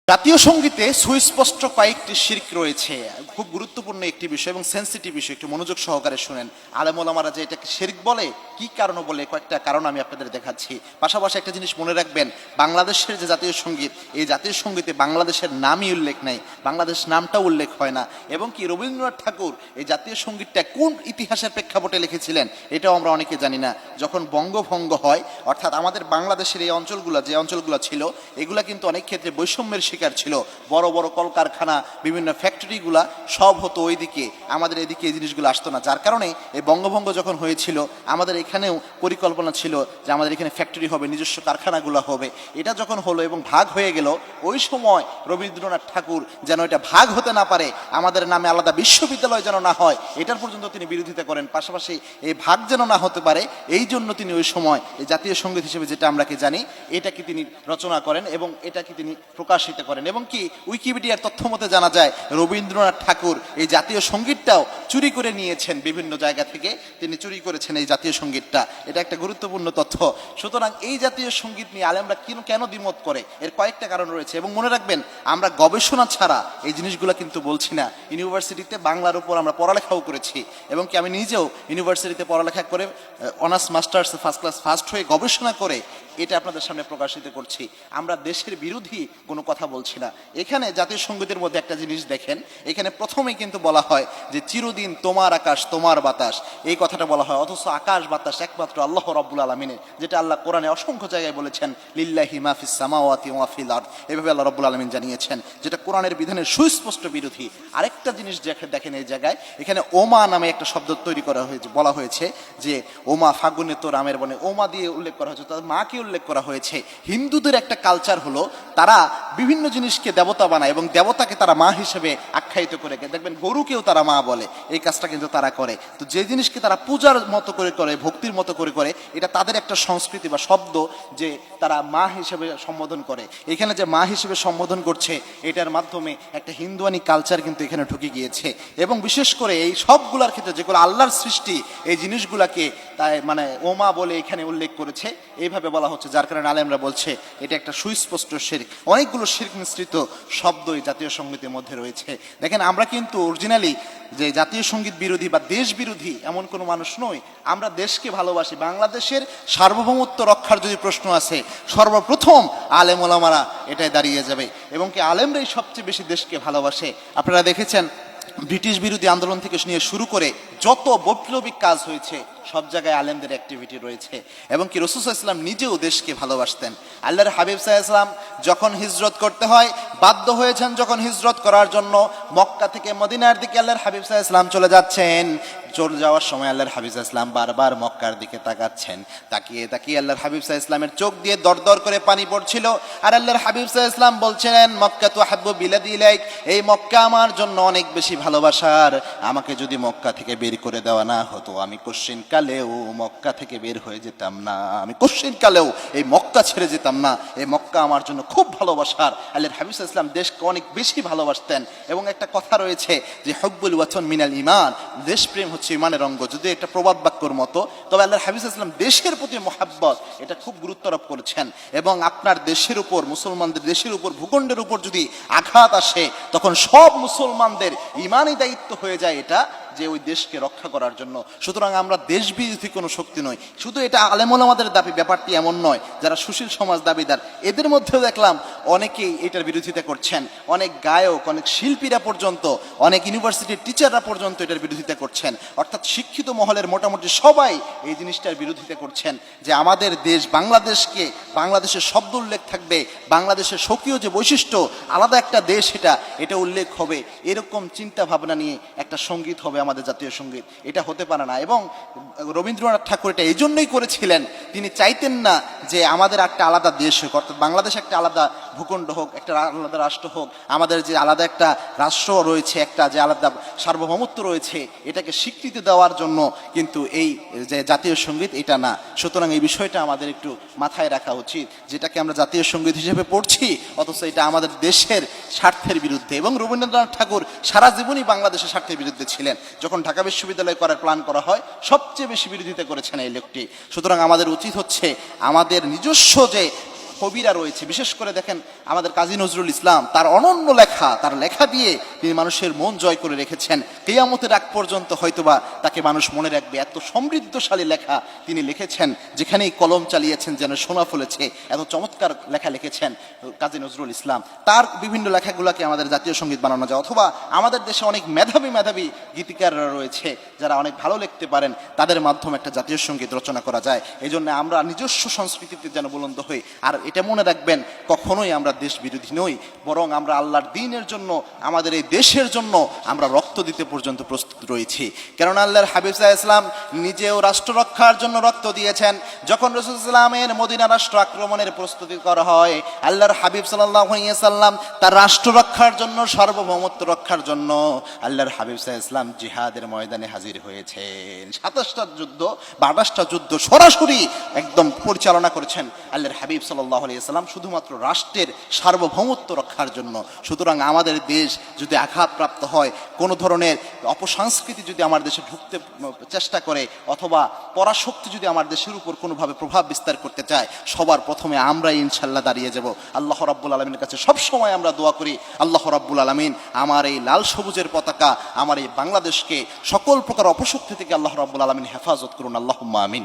জাতীয় সঙ্গীতে সুস্পষ্ট কয়েকটি শিরক রয়েছে। খুব গুরুত্বপূর্ণ একটি বিষয় এবং সেন্সিটিভ বিষয়, একটু মনোযোগ সহকারে শুনেন। আলেম ওলামারা যে এটাকে শিরক বলে, কি কারণে বলে, কয়েকটা কারণ আমি আপনাদের দেখাচ্ছি। পাশাপাশি একটা জিনিস মনে রাখবেন, বাংলাদেশের যে জাতীয় সঙ্গীত, এই জাতীয় সঙ্গীতে বাংলাদেশের নামই উল্লেখ নাই, বাংলাদেশ নামটা উল্লেখ হয় না। এবং কি রবীন্দ্রনাথ ঠাকুর এই জাতীয় সঙ্গীতটা কোন ইতিহাসের প্রেক্ষাপটে লিখেছিলেন এটাও আমরা অনেকে জানি না। যখন বঙ্গভঙ্গ হয়, অর্থাৎ আমাদের বাংলাদেশের এই অঞ্চলগুলো, যে অঞ্চলগুলো ছিল, এগুলা কিন্তু অনেক ক্ষেত্রে বৈষম্যের শিকার ছিল। বড় বড় কলকারখানা, বিভিন্ন ফ্যাক্টরিগুলা সব হতো ওইদিকে, আমাদের এদিকে এই জিনিসগুলো আসতো না। যার কারণে এই বঙ্গভঙ্গ যখন হয়েছিল, আমাদের এখানেও পরিকল্পনা ছিল যে আমাদের এখানে ফ্যাক্টরি হবে, নিজস্ব কারখানাগুলো হবে। এটা যখন হলো এবং ভাগ হয়ে গেল, ওই সময় রবীন্দ্রনাথ ঠাকুর যেন এটা ভাগ হতে না পারে, আমাদের নামে আলাদা বিশ্ববিদ্যালয় যেন না হয়, এটার পর্যন্ত তিনি বিরোধিতা করেন। পাশাপাশি এই ভাগ যেন না হতে পারে, এই জন্য তিনি ওই সময় এই জাতীয় সঙ্গীত হিসেবে যেটা আমরা কি জানি, এটাকে তিনি রচনা করেন এবং এটাকে তিনি প্রকাশিত করেন। এবং কি উইকিপিডিয়ার তথ্য মতে জানা যায়, রবীন্দ্রনাথ ঠাকুর এই জাতীয় সঙ্গীতটাও চুরি করে নিয়েছেন, বিভিন্ন জায়গা থেকে তিনি চুরি করেছেন এই জাতীয় সঙ্গীতটা। এটা একটা গুরুত্বপূর্ণ তথ্য। সুতরাং এই জাতীয় সঙ্গীত নিয়ে আলেমরা কেন দ্বিমত করে, এর কয়েকটা কারণ রয়েছে। এবং মনে রাখবেন, আমরা গবেষণা ছাড়া এই জিনিসগুলো কিন্তু বলছি না। ইউনিভার্সিটিতে বাংলার উপর আমরা পড়ালেখাও করেছি, এবং কি আমি নিজেও ইউনিভার্সিটিতে পড়ালেখা করে honours masters first class first হয়ে গবেষণা করে এটা আপনাদের সামনে প্রকাশিত করছি। আমরা দেশের বিরোধী কোনো কথা বলছি না। এখানে জাতীয় সঙ্গীতের মধ্যে একটা জিনিস দেখেন, এখানে প্রথমেই কিন্তু বলা হয় যে চিরদিন তোমার আকাশ তোমার বাতাস, এই কথাটা বলা হয়। অথচ আকাশ বাতাস একমাত্র আল্লাহ রাব্বুল আলামিনের, যেটা আল্লাহ কোরআনে অসংখ্য জায়গায় বলেছেন, লিল্লাহি মা ফিস সামাওয়াতি ওয়া ফিল আরদ, এভাবে আল্লাহ রাব্বুল আলামিন জানিয়েছেন, যেটা কোরআনের বিধানের সুস্পষ্ট বিরোধী। আরেকটা জিনিস দেখেন এই জায়গায়, এখানে ওমা নামে একটা শব্দ তৈরি করা হয়েছে, বলা হয়েছে যে ওমা ফাগুনে তো রামের বনে, ওমা দিয়ে উল্লেখ করা হয়েছে, তাদের মাকে উল্লেখ করা হয়েছে। হিন্দুদের একটা কালচার হলো, তারা বিভিন্ন জিনিসকে দেবতা বানায় এবং দেবতাকে তারা মা হিসেবে আখ্যায়িত করে। দেখবেন গরুকেও তারা মা বলে, এই কাজটা কিন্তু তারা করে। তো যে জিনিসকে তারা পূজার মতো করে করে, ভক্তির মতো করে করে, এটা তাদের একটা সংস্কৃতি বা শব্দ, যে তারা মা হিসেবে সম্বোধন করে। এখানে যে মা হিসেবে সম্বোধন করছে, এটার মাধ্যমে একটা হিন্দুয়ানি কালচার কিন্তু এখানে ঢুকে গিয়েছে। এবং বিশেষ করে এই সবগুলোর ক্ষেত্রে যেগুলো আল্লাহর সৃষ্টি, এই জিনিসগুলাকে তাই মানে ওমা বলে এখানে উল্লেখ করেছে, এইভাবে বলা হচ্ছে। যার কারণে আলেমরা বলছে এটা একটা সুস্পষ্ট শিরক। অনেকগুলো শিরক মিশ্রিত শব্দ এই জাতীয় সঙ্গীতের মধ্যে রয়েছে। দেখেন, আমরা কিন্তু অরিজিনালি যে জাতীয় সঙ্গীত বিরোধী বা দেশ বিরোধী এমন কোনো মানুষ নই। আমরা দেশকে ভালোবাসি। বাংলাদেশের সার্বভৌমত্ব রক্ষার যদি প্রশ্ন আছে, সর্বপ্রথম আলেম ওলামারা এটাই দাঁড়িয়ে যাবে। এবং কি আলেমরাই সবচেয়ে বেশি দেশকে ভালোবাসে। আপনারা দেখেছেন, ব্রিটিশ বিরোধী আন্দোলন থেকে নিয়ে শুরু করে যত বৈপ্লবিক কাজ হয়েছে, সব জায়গায় আলেমদের অ্যাক্টিভিটি রয়েছে। এবং কি রাসূল সাল্লাল্লাহু আলাইহি ওয়াসাল্লাম নিজেও দেশকে ভালোবাসতেন। আল্লাহর হাবিব সাল্লাল্লাহু আলাইহি ওয়াসাল্লাম যখন হিজরত করতে হয়, বাধ্য হয়েছেন যখন হিজরত করার জন্য মক্কা থেকে মদিনার দিকে আল্লাহর হাবিব সাল্লাল্লাহু আলাইহি ওয়াসাল্লাম চলে যাচ্ছেন। চলে যাওয়ার সময় আল্লাহর হাবিব সাল্লাল্লাহু আলাইহি ওয়াসাল্লাম বারবার মক্কার দিকে তাকাচ্ছেন। তাকিয়ে তাকিয়ে আল্লাহর হাবিব সাল্লাল্লাহু আলাইহি ওয়াসাল্লামের চোখ দিয়ে দরদর করে পানি পড়ছিল। আর আল্লাহর হাবিব সাল্লাল্লাহু আলাইহি ওয়াসাল্লাম বলছিলেন, মক্কা তু হাব্বু বিলাদি ইলাইক, এই মক্কা আমার জন্য অনেক বেশি ভালোবাসার। আমাকে যদি মক্কা থেকে বের করে দেওয়া না হতো, আমি কোশ্চিন কালেও মক্কা থেকে বের হয়ে যেতাম না, আমি কোশ্চিন কালেও এই মক্কা ছেড়ে যেতাম না। এই মক্কা আমার জন্য খুব ভালোবাসার। আল্লাহর হাবিব সাল্লাল্লাহু আলাইহি ওয়াসাল্লাম দেশকে অনেক বেশি ভালোবাসতেন। এবং একটা কথা রয়েছে যে হুব্বুল ওয়াতন মিনাল ঈমান, দেশপ্রেম হচ্ছে ঈমানের অঙ্গ। যদি একটা প্রবাদ বাক্যর মতো, তবে আল্লাহর হাবিব সাল্লাল্লাহু আলাইহি ওয়াসাল্লাম দেশের প্রতি মহব্বত, এটা খুব গুরুত্ব আরোপ করেছেন। এবং আপনার দেশের উপর, মুসলমানদের দেশের উপর, ভূখণ্ডের উপর যদি আঘাত আসে, তখন সব মুসলমানদের ঈমানি দায়িত্ব হয়ে যায় এটা, যে ওই দেশকে রক্ষা করার জন্য। সুতরাং আমরা দেশ বিরোধী কোনো শক্তি নই। শুধু এটা আলেম ওলামাদের দাবি, ব্যাপারটি এমন নয়। যারা সুশীল সমাজ দাবিদার, এদের মধ্যেও দেখলাম অনেকেই এটার বিরোধিতা করছেন। অনেক গায়ক, অনেক শিল্পীরা পর্যন্ত, অনেক ইউনিভার্সিটির টিচাররা পর্যন্ত এটার বিরোধিতা করছেন। অর্থাৎ শিক্ষিত মহলের মোটামুটি সবাই এই জিনিসটার বিরোধিতা করছেন, যে আমাদের দেশ বাংলাদেশকে, বাংলাদেশের শব্দ উল্লেখ থাকবে, বাংলাদেশের স্বকীয় যে বৈশিষ্ট্য, আলাদা একটা দেশ, এটা উল্লেখ হবে। এরকম চিন্তা ভাবনা নিয়ে একটা সঙ্গীত হবে আমাদের জাতীয় সঙ্গীত, এটা হতে পারে না। এবং রবীন্দ্রনাথ ঠাকুর এটা এই জন্যই করেছিলেন, তিনি চাইতেন না যে আমাদের একটা আলাদা দেশ হোক, অর্থাৎ বাংলাদেশ একটা আলাদা ভূখণ্ড হোক, একটা আলাদা রাষ্ট্র হোক। আমাদের যে আলাদা একটা রাষ্ট্র রয়েছে, একটা যে আলাদা সার্বভৌমত্ব রয়েছে, এটাকে স্বীকৃতি দেওয়ার জন্য কিন্তু এই যে জাতীয় সঙ্গীত, এটা না। সুতরাং এই বিষয়টা আমাদের একটু মাথায় রাখা উচিত, যেটাকে আমরা জাতীয় সঙ্গীত হিসেবে পড়ছি, অথচ এটা আমাদের দেশের স্বার্থের বিরুদ্ধে। এবং রবীন্দ্রনাথ ঠাকুর সারা জীবনই বাংলাদেশের স্বার্থের বিরুদ্ধে ছিলেন। যখন ঢাকা বিশ্ববিদ্যালয় করার প্ল্যান করা হয়, সবচেয়ে বেশি বিরোধিতা করেছেন এই লোকটি। সুতরাং আমাদের উচিত হচ্ছে আমাদের নিজস্ব যে কবিরা রয়েছে, বিশেষ করে দেখেন আমাদের কাজী নজরুল ইসলাম, তার অনন্য লেখা, তার লেখা দিয়ে তিনি মানুষের মন জয় করে রেখেছেন। কিয়ামতের আগ পর্যন্ত হয়তোবা তাকে মানুষ মনে রাখবে, এত সমৃদ্ধশালী লেখা তিনি লিখেছেন, যেখানেই কলম চালিয়েছেন যেন সোনা ফলেছে, এত চমৎকার লেখা লিখেছেন কাজী নজরুল ইসলাম। তার বিভিন্ন লেখাগুলোকে আমাদের জাতীয় সঙ্গীত বানানো যায়। অথবা আমাদের দেশে অনেক মেধাবী মেধাবী গীতিকাররা রয়েছে যারা অনেক ভালো লিখতে পারেন, তাদের মাধ্যমে একটা জাতীয় সঙ্গীত রচনা করা যায়। এই জন্য আমরা নিজস্ব সংস্কৃতিতে যেন বুলন্দ হই। আর এটা মনে রাখবেন, কখনোই আমরা দেশ বিরোধী নই, বরং আমরা আল্লাহর দ্বীনের জন্য, আমাদের এই দেশের জন্য আমরা রক্ত দিতে পর্যন্ত প্রস্তুত রয়েছি। কেননা আল্লাহর হাবিব সাল্লাল্লাহু আলাইহি ওয়াসাল্লাম নিজেও রাষ্ট্র রক্ষার জন্য রক্ত দিয়েছেন। যখন রাসূল সাল্লাল্লাহু আলাইহি ওয়াসাল্লামের মদিনা রাষ্ট্র আক্রমণের প্রস্তুতি করা হয়, আল্লাহর হাবিব সাল্লাল্লাহু আলাইহি ওয়াসাল্লাম তার রাষ্ট্র রক্ষার জন্য, সার্বভৌমত্ব রক্ষার জন্য আল্লাহর হাবিব সাল্লাল্লাহু আলাইহি ওয়াসাল্লাম জিহাদের ময়দানে হাজির হয়েছেন। 27টা যুদ্ধ বা 28টা যুদ্ধ সরাসরি একদম পরিচালনা করেছেন আল্লাহর হাবিব সাল্লাল্লাহু আলাইহি ওয়াসাল্লাম, শুধুমাত্র রাষ্ট্রের সার্বভৌমত্ব রক্ষার জন্য। সুতরাং আমাদের দেশ যদি আঘাতপ্রাপ্ত হয়, কোনো ধরনের অপসংস্কৃতি যদি আমার দেশে ঢুকতে চেষ্টা করে, অথবা পরাশক্তি যদি আমার দেশের উপর কোনোভাবে প্রভাব বিস্তার করতে চায়, সবার প্রথমে আমরাই ইনশাল্লাহ দাঁড়িয়ে যাব। আল্লাহ রাব্বুল আলামিনের কাছে সবসময় আমরা দোয়া করি, আল্লাহ রাব্বুল আলামিন আমার এই লাল সবুজের পতাকা, আমার এই বাংলাদেশকে সকল প্রকার অপশক্তি থেকে আল্লাহ রাব্বুল আলামিন হেফাজত করুন। আল্লাহুম্মা আমিন।